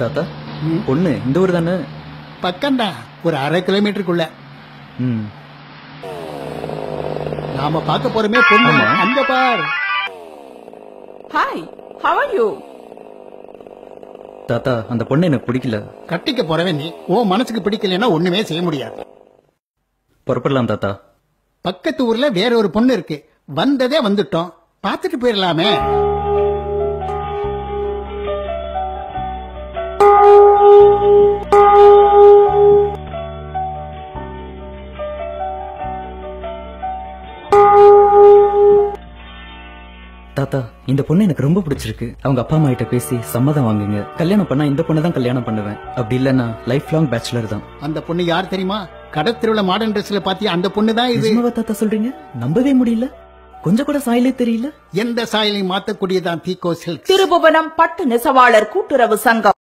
தாத்தா பொண்ணு இந்த ஊர் தானே? பக்கம்டா, ஒரு 1/2 கிலோமீட்டருக்குள்ள. நாம பார்க்க போறமே பொண்ணு. அங்க பார். Hi, how are you? தாத்தா அந்த பொண்ணு எனக்கு பிடிக்கல. கட்டிக்க போறவன் நீ, உன் மனசுக்கு பிடிக்கலன்னா ஒண்ணுமே செய்ய முடியாது. புறப்படலாம் தாத்தா. பக்கத்து ஊர்ல வேற ஒரு பொண்ணு இருக்கு, வந்ததே வந்துட்டோம், பாத்துட்டு போயிடலாமே. தாத்தா இந்த பொண்ணு எனக்கு ரொம்ப பிடிச்சிருக்கு. அவங்க அப்பா அம்மா கிட்ட பேசி சம்மதம் வாங்குங்க. கல்யாணம் பண்ணா இந்த பொண்ணு தான் கல்யாணம் பண்ணுவேன். அப்படி இல்லன்னா லைஃப் லாங் பேச்சுலர் தான். அந்த பொண்ணு யார் தெரியுமா? கடத்திருவிழா மாடர்ன் ட்ரெஸ்ல பாத்தியா அந்த பொண்ணு தான் இது. தாத்தா சொல்றீங்க? நம்பவே முடியல. கொஞ்சம் கூட சாயலே தெரியல. எந்த சாயலையும் மாத்தக்கூடியதான் பீகோ சில்க். திருபுவனம் பட்டு நெசவாளர் கூட்டுறவு சங்கம்.